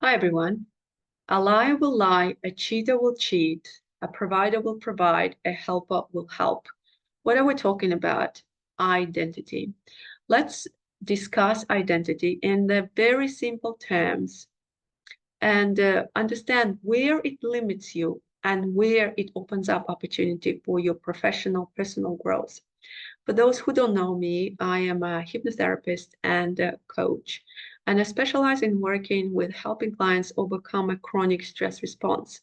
Hi everyone. A liar will lie, a cheater will cheat, a provider will provide, a helper will help. What are we talking about? Identity. Let's discuss identity in the very simple terms and understand where it limits you and where it opens up opportunity for your professional personal growth. For those who don't know me, I am a hypnotherapist and a coach, and I specialize in working with helping clients overcome a chronic stress response,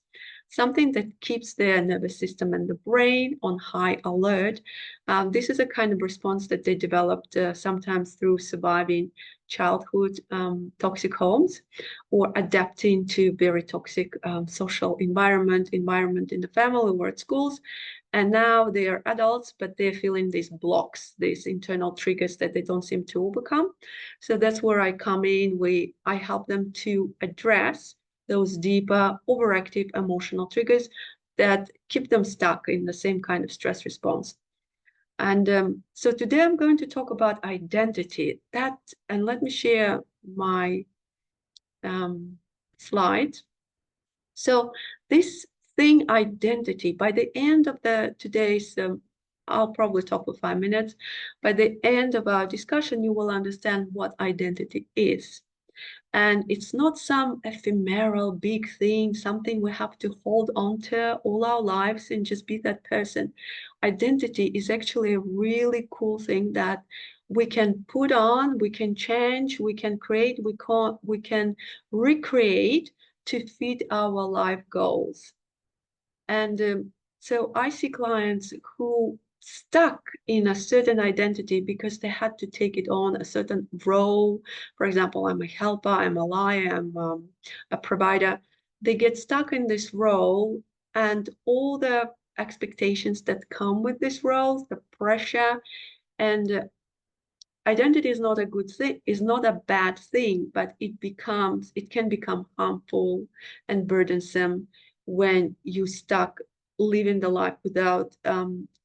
something that keeps their nervous system and the brain on high alert. This is a kind of response that they developed sometimes through surviving childhood toxic homes or adapting to very toxic social environment in the family or at schools. And now they are adults, but they're feeling these blocks, these internal triggers that they don't seem to overcome. So that's where I come in. I help them to address those deeper overactive emotional triggers that keep them stuck in the same kind of stress response. And so today I'm going to talk about identity. And let me share my slide. So this thing identity, by the end of today's, I'll probably talk for 5 minutes. By the end of our discussion, you will understand what identity is. And it's not some ephemeral big thing, something we have to hold on to all our lives and just be that person. Identity is actually a really cool thing that we can put on, we can change, we can create, we can recreate to fit our life goals. And so I see clients who stuck in a certain identity because they had to take it on a certain role. For example, I'm a helper, I'm a liar, I'm a provider. They get stuck in this role and all the expectations that come with this role, the pressure, and identity is not a good thing, is not a bad thing, but it can become harmful and burdensome when you stuck living the life without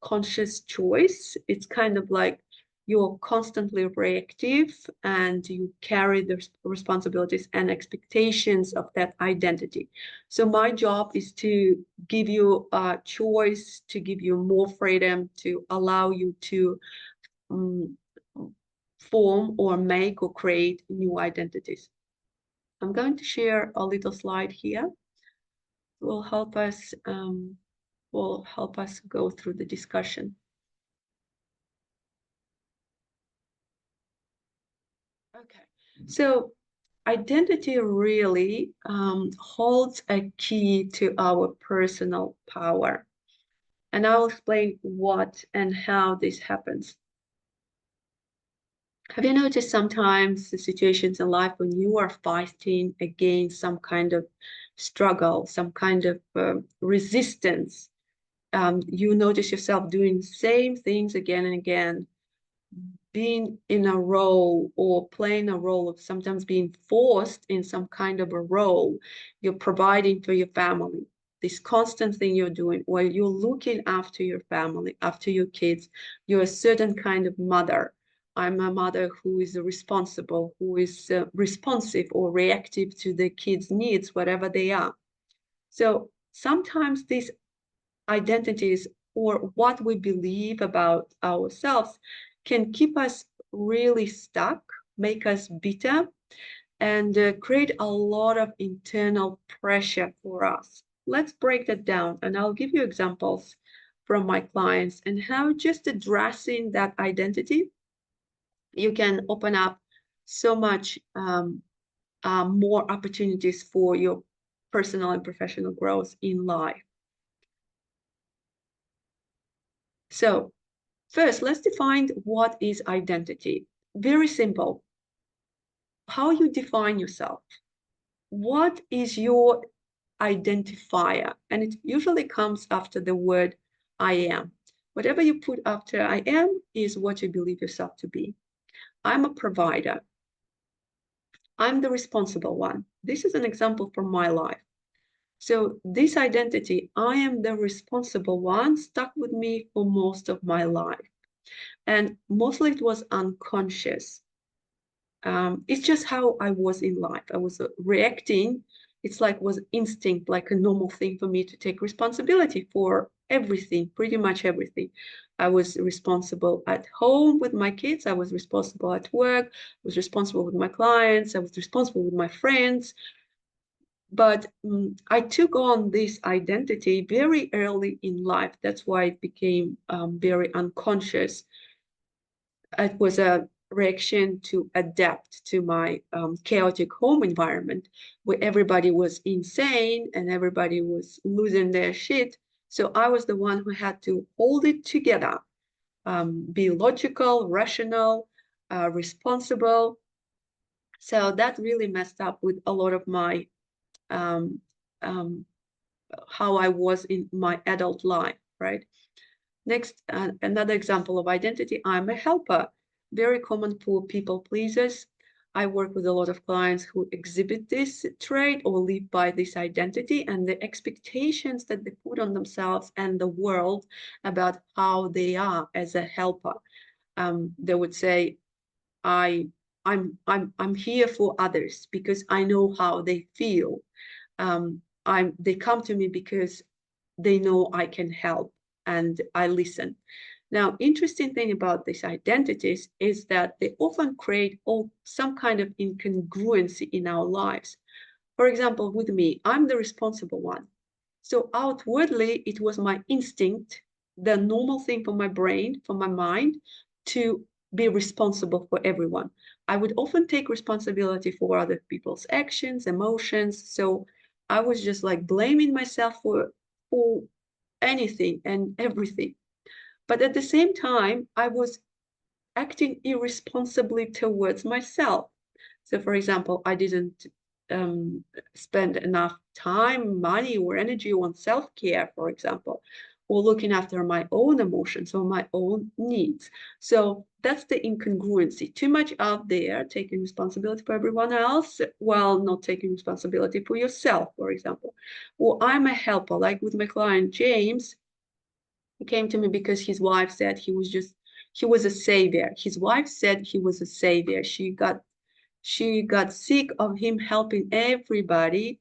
conscious choice. It's kind of like you're constantly reactive and you carry the responsibilities and expectations of that identity. So my job is to give you a choice, to give you more freedom, to allow you to um, form or make or create new identities. I'm going to share a little slide here. It will help us go through the discussion. Okay, so identity really holds a key to our personal power. And I'll explain what and how this happens. Have you noticed sometimes the situations in life when you are fighting against some kind of struggle, some kind of resistance? You notice yourself doing the same things again and again, being in a role or playing a role of sometimes being forced in some kind of a role. You're providing for your family, this constant thing you're doing, while you're looking after your family, after your kids. You're a certain kind of mother. I'm a mother who is responsible, who is responsive or reactive to the kids' needs, whatever they are. So sometimes these identities or what we believe about ourselves can keep us really stuck, make us bitter, and create a lot of internal pressure for us. Let's break that down, and I'll give you examples from my clients and how just addressing that identity, you can open up so much more opportunities for your personal and professional growth in life. So first, let's define what is identity. Very simple. How you define yourself. What is your identifier? And it usually comes after the word I am. Whatever you put after I am is what you believe yourself to be. I'm a provider. I'm the responsible one. This is an example from my life. So this identity, I am the responsible one, stuck with me for most of my life. And mostly it was unconscious. It's just how I was in life. I was reacting. It's like was instinct, like a normal thing for me to take responsibility for everything, pretty much everything. I was responsible at home with my kids. I was responsible at work. I was responsible with my clients. I was responsible with my friends. But I took on this identity very early in life. That's why it became very unconscious. It was a reaction to adapt to my chaotic home environment where everybody was insane and everybody was losing their shit. So I was the one who had to hold it together, be logical, rational, responsible. So that really messed up with a lot of my um, um, how I was in my adult life, right? Next, another example of identity, I'm a helper. Very common for people pleasers. I work with a lot of clients who exhibit this trait or live by this identity and the expectations that they put on themselves and the world about how they are as a helper. They would say, I, I'm here for others because I know how they feel. They come to me because they know I can help and I listen. Now, interesting thing about these identities is that they often create some kind of incongruency in our lives. For example, with me, I'm the responsible one. So outwardly, it was my instinct, the normal thing for my brain, for my mind, to be responsible for everyone. I would often take responsibility for other people's actions, emotions. So I was just like blaming myself for anything and everything. But at the same time, I was acting irresponsibly towards myself. So, for example, I didn't um, spend enough time, money, or energy on self care, for example, or looking after my own emotions or my own needs. So, that's the incongruency. Too much out there, taking responsibility for everyone else while not taking responsibility for yourself, for example. Or I'm a helper, like with my client James. He came to me because his wife said he was a savior. His wife said he was a savior. She got sick of him helping everybody.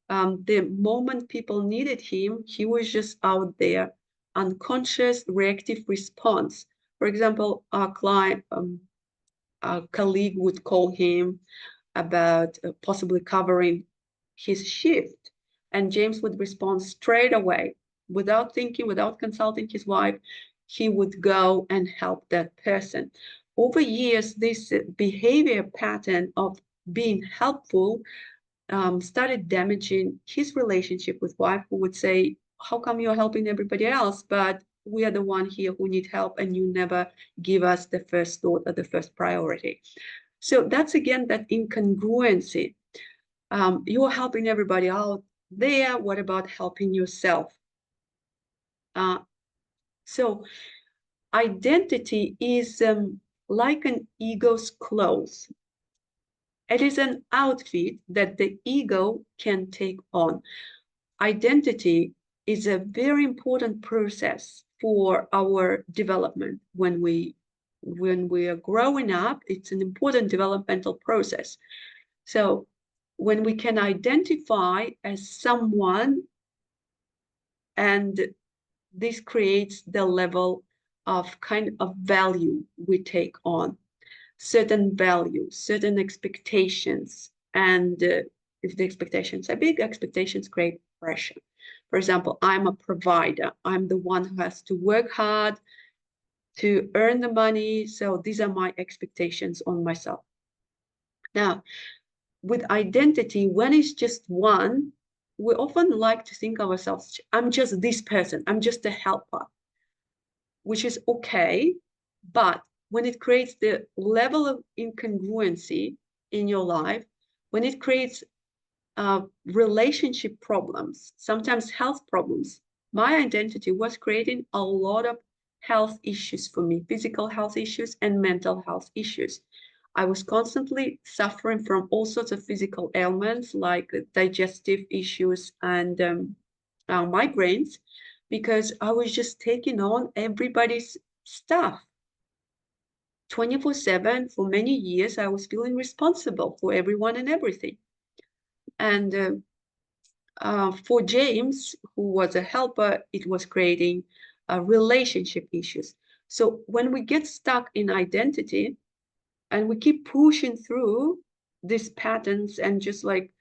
The moment people needed him, he was just out there, unconscious, reactive response. For example, our colleague would call him about possibly covering his shift. And James would respond straight away without thinking, without consulting his wife. He would go and help that person. Over years, this behavior pattern of being helpful started damaging his relationship with wife, who would say, how come you're helping everybody else, but we are the one here who need help and you never give us the first thought or the first priority. So that's again that incongruency. You're helping everybody out there. What about helping yourself? Uh, so identity is like an ego's clothes. It is an outfit that the ego can take on. Identity is a very important process for our development when we are growing up. It's an important developmental process. So when we can identify as someone, and this creates the level of kind of value we take on, certain values, certain expectations. And if the expectations are big, expectations create pressure. For example, I'm a provider. I'm the one who has to work hard to earn the money. So these are my expectations on myself. Now, with identity, when it's just one, we often like to think of ourselves, I'm just this person, I'm just a helper, which is okay. But when it creates the level of incongruency in your life, when it creates relationship problems, sometimes health problems, my identity was creating a lot of health issues for me, physical health issues and mental health issues. I was constantly suffering from all sorts of physical ailments like digestive issues and migraines because I was just taking on everybody's stuff. 24/7 for many years. I was feeling responsible for everyone and everything. And for James, who was a helper, it was creating relationship issues. So when we get stuck in identity and we keep pushing through these patterns and just like,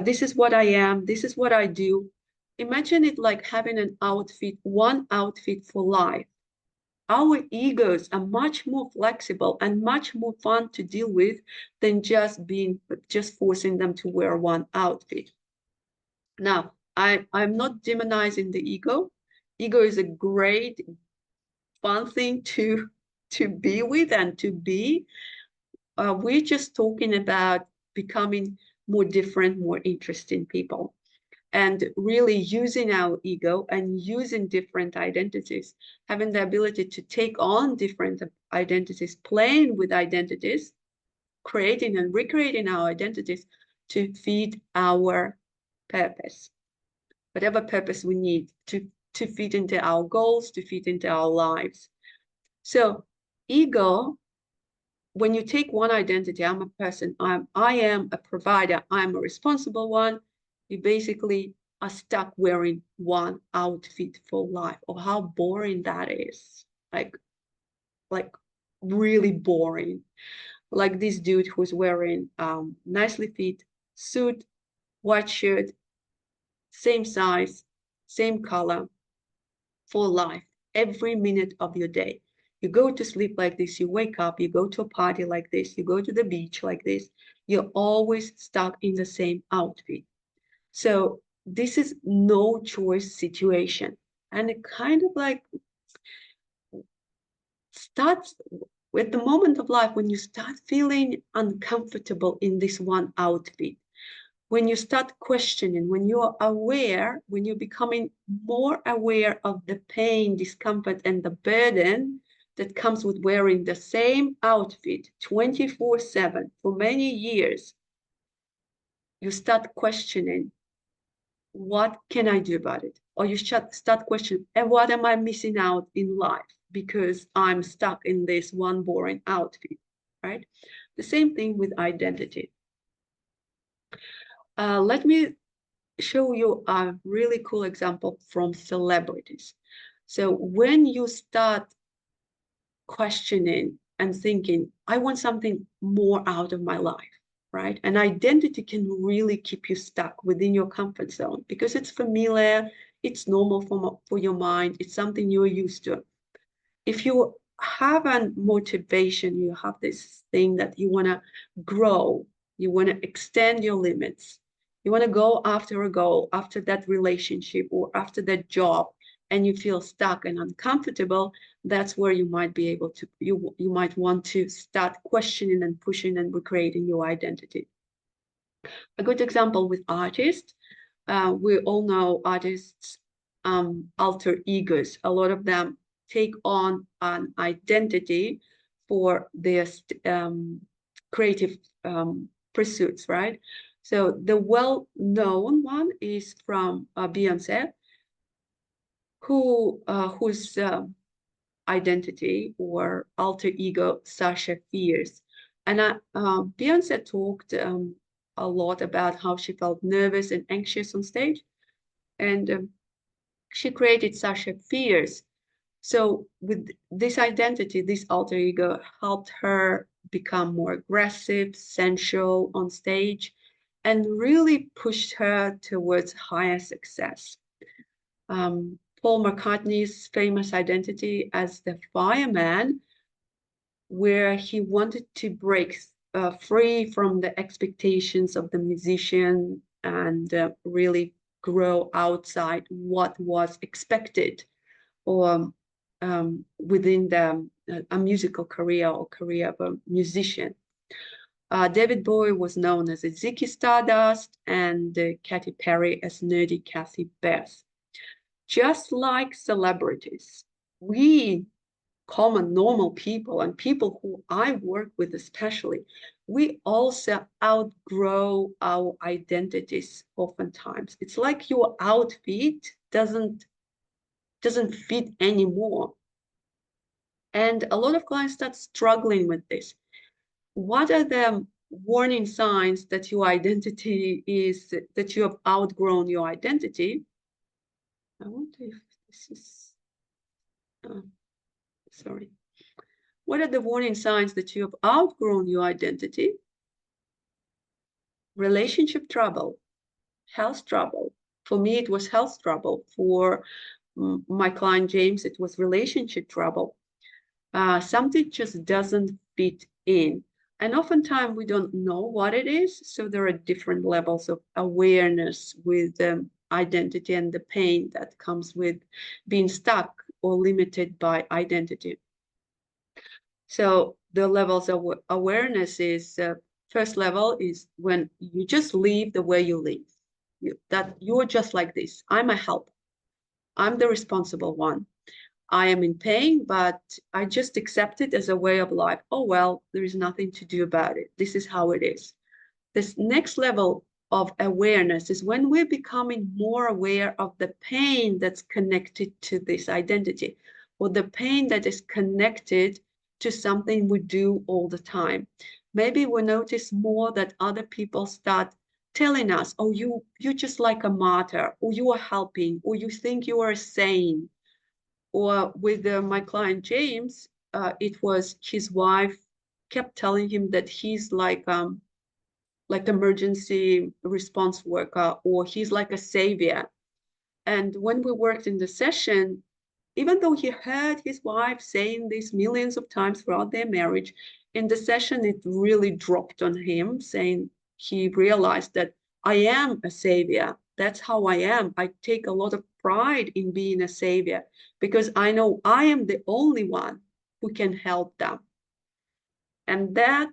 this is what I am, this is what I do. Imagine it like having an outfit, one outfit for life. Our egos are much more flexible and much more fun to deal with than just forcing them to wear one outfit. Now, I'm not demonizing the ego. Ego is a great, fun thing to be with and to be. We're just talking about becoming more different, more interesting people, and really using our ego and using different identities, having the ability to take on different identities, playing with identities, creating and recreating our identities to feed our purpose, whatever purpose we need to fit into our goals, to fit into our lives. So ego, when you take one identity, I'm a person, I am a provider, I'm a responsible one, you basically are stuck wearing one outfit for life. Or how boring that is. Like really boring. Like this dude who's wearing nicely fit suit, white shirt, same size, same color for life, every minute of your day. You go to sleep like this, you wake up, you go to a party like this, you go to the beach like this, you're always stuck in the same outfit. So this is no choice situation. And it kind of like starts with the moment of life when you start feeling uncomfortable in this one outfit, when you start questioning, when you're aware, when you're becoming more aware of the pain, discomfort, and the burden that comes with wearing the same outfit 24/7 for many years, you start questioning, what can I do about it? Or you start questioning, and what am I missing out in life because I'm stuck in this one boring outfit, right? The same thing with identity. Let me show you a really cool example from celebrities. So when you start questioning and thinking, I want something more out of my life, right? And identity can really keep you stuck within your comfort zone because it's familiar, it's normal for your mind, it's something you're used to. If you have a motivation, you have this thing that you want to grow, you want to extend your limits, you want to go after a goal, after that relationship or after that job, and you feel stuck and uncomfortable, that's where you might be able to, you might want to start questioning and pushing and recreating your identity. A good example with artists, we all know artists alter egos. A lot of them take on an identity for their creative pursuits, right? So the well-known one is from Beyonce, whose identity or alter ego Sasha Fierce. And Beyonce talked a lot about how she felt nervous and anxious on stage. And she created Sasha Fierce. So with this identity, this alter ego helped her become more aggressive, sensual on stage, and really pushed her towards higher success. Paul McCartney's famous identity as the fireman, where he wanted to break free from the expectations of the musician and really grow outside what was expected or within a musical career or career of a musician. David Bowie was known as a Ziggy Stardust and Katy Perry as Nerdy Kathy Beth. Just like celebrities, we common normal people and people who I work with especially, we also outgrow our identities oftentimes. It's like your outfit doesn't fit anymore. And a lot of clients start struggling with this. What are the warning signs that your identity is, that you have outgrown your identity? I wonder if this is, sorry. What are the warning signs that you have outgrown your identity? Relationship trouble, health trouble. For me, it was health trouble. For my client James, it was relationship trouble. Something just doesn't fit in. And oftentimes we don't know what it is. So there are different levels of awareness with identity and the pain that comes with being stuck or limited by identity. So the levels of awareness is, first level is when you just live the way you live. That you're just like this. I'm a help. I'm the responsible one. I am in pain, but I just accept it as a way of life. Oh, well, there is nothing to do about it. This is how it is. This next level of awareness is when we're becoming more aware of the pain that's connected to this identity, or the pain that is connected to something we do all the time. Maybe we notice more that other people start telling us, oh, you're just like a martyr, or you are helping, or you think you are sane. Or with my client James, it was his wife kept telling him that he's like emergency response worker, or he's like a savior. And when we worked in the session, even though he heard his wife saying this millions of times throughout their marriage, in the session it really dropped on him, saying he realized that I am a savior. That's how I am. I take a lot of pride in being a savior because I know I am the only one who can help them. And that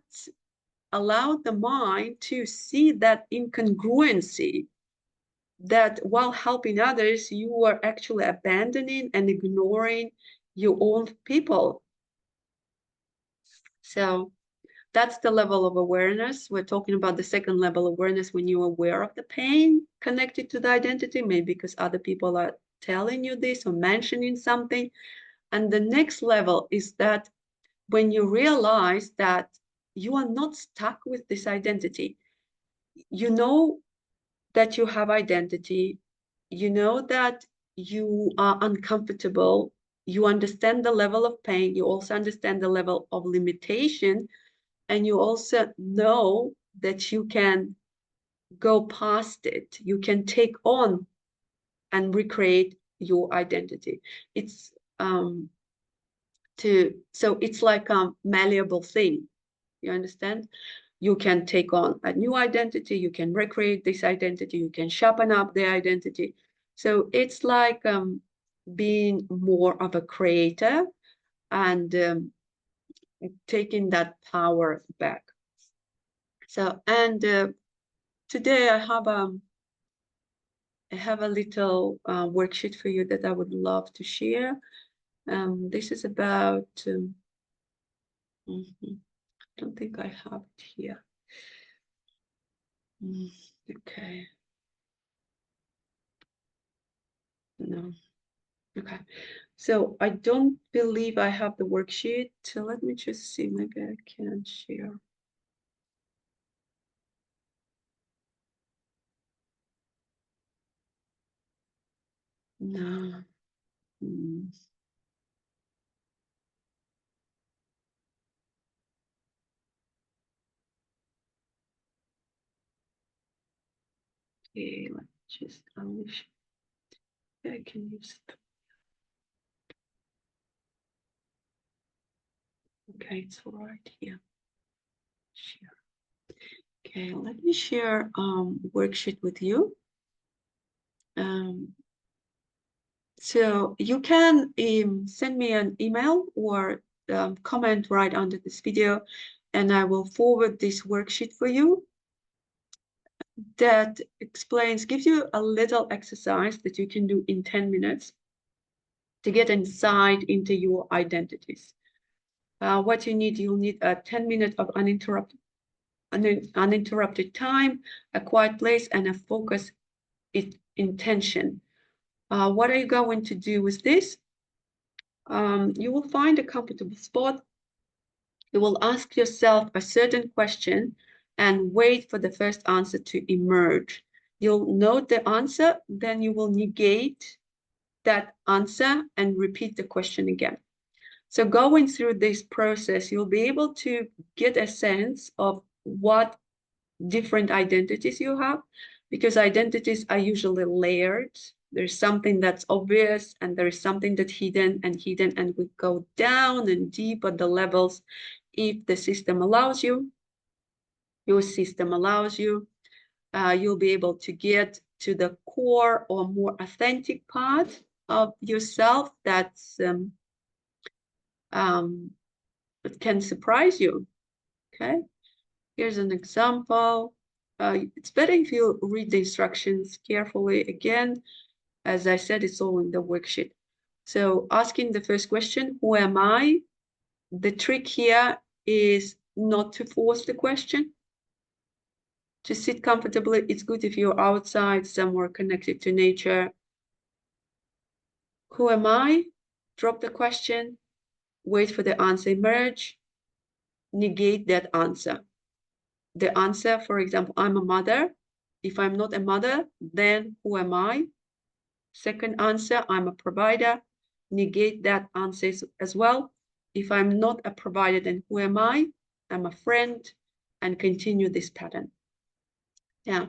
allowed the mind to see that incongruency, that while helping others, you are actually abandoning and ignoring your own people. So that's the level of awareness. We're talking about the second level of awareness when you're aware of the pain connected to the identity, maybe because other people are telling you this or mentioning something. And the next level is that when you realize that you are not stuck with this identity, you know that you have identity, you know that you are uncomfortable, you understand the level of pain, you also understand the level of limitation, and you also know that you can go past it, you can take on and recreate your identity. It's so it's like a malleable thing, you understand? You can take on a new identity, you can recreate this identity, you can sharpen up the identity. So it's like being more of a creator and taking that power back. So, and today I have a little worksheet for you that I would love to share. This is about, I don't think I have it here. Okay. No. Okay. So I don't believe I have the worksheet. So let me just see. Maybe I can share. No. Okay, let's just unleash. I can use it. Okay, it's right here. Share. Okay, let me share worksheet with you. So you can send me an email or comment right under this video, and I will forward this worksheet for you that explains, gives you a little exercise that you can do in 10 minutes to get insight into your identities. What you need, you'll need a 10 minutes of uninterrupted time, a quiet place, and a focus intention. What are you going to do with this? You will find a comfortable spot. You will ask yourself a certain question and wait for the first answer to emerge. You'll note the answer, then you will negate that answer and repeat the question again. So going through this process, you'll be able to get a sense of what different identities you have, because identities are usually layered. There's something that's obvious and there is something that's hidden, and we go down and deep at the levels if the system allows you, your system allows you. You'll be able to get to the core or more authentic part of yourself that's that can surprise you. Okay, here's an example. It's better if you read the instructions carefully. Again, as I said, it's all in the worksheet. So asking the first question, who am I? The trick here is not to force the question. To sit comfortably, it's good if you're outside, somewhere connected to nature. Who am I? Drop the question, wait for the answer emerge, negate that answer. The answer, for example, I'm a mother. If I'm not a mother, then who am I? Second answer, I'm a provider. Negate that answer as well. If I'm not a provider, then who am I? I'm a friend, and continue this pattern. Yeah.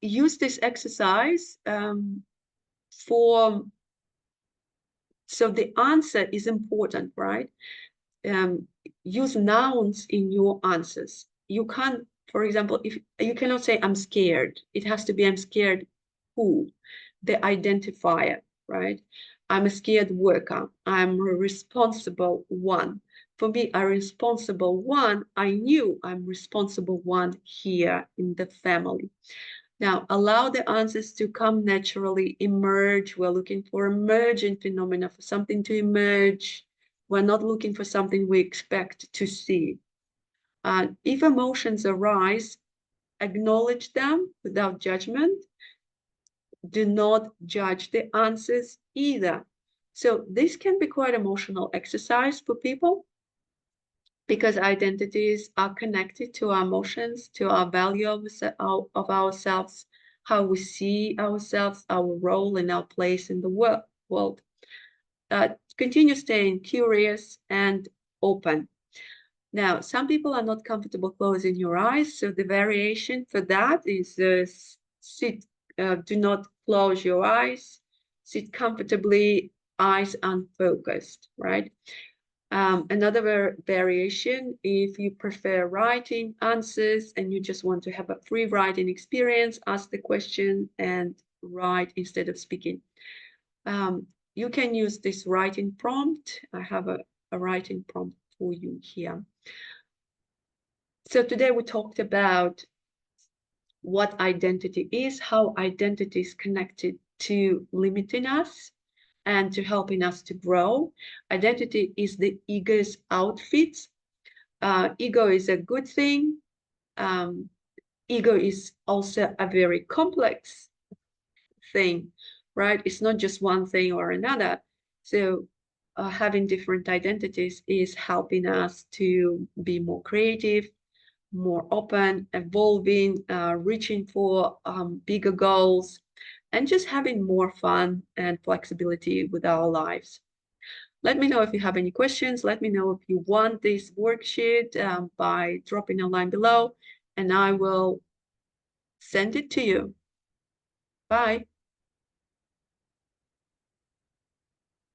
Use this exercise so the answer is important, right? Use nouns in your answers. You can't, for example, if you cannot say I'm scared, it has to be I'm scared who, the identifier, right? I'm a scared worker. I'm a responsible one. For me, a responsible one, I knew I'm responsible one here in the family. Now, allow the answers to come naturally, emerge. We're looking for emergent phenomena, for something to emerge. We're not looking for something we expect to see. If emotions arise, acknowledge them without judgment. Do not judge the answers either. So this can be quite emotional exercise for people, because identities are connected to our emotions, to our value of ourselves, how we see ourselves, our role and our place in the world. Continue staying curious and open. Now, some people are not comfortable closing your eyes, so the variation for that is do not close your eyes, sit comfortably, eyes unfocused, right? Another variation, if you prefer writing answers and you just want to have a free writing experience, ask the question and write instead of speaking. You can use this writing prompt. I have a writing prompt for you here. So today we talked about what identity is, how identity is connected to limiting us and to helping us to grow. Identity is the ego's outfit. Ego is a good thing. Ego is also a very complex thing, right? It's not just one thing or another. So having different identities is helping us to be more creative, more open, evolving, reaching for bigger goals, and just having more fun and flexibility with our lives. Let me know if you have any questions. Let me know if you want this worksheet by dropping a line below, and I will send it to you. Bye.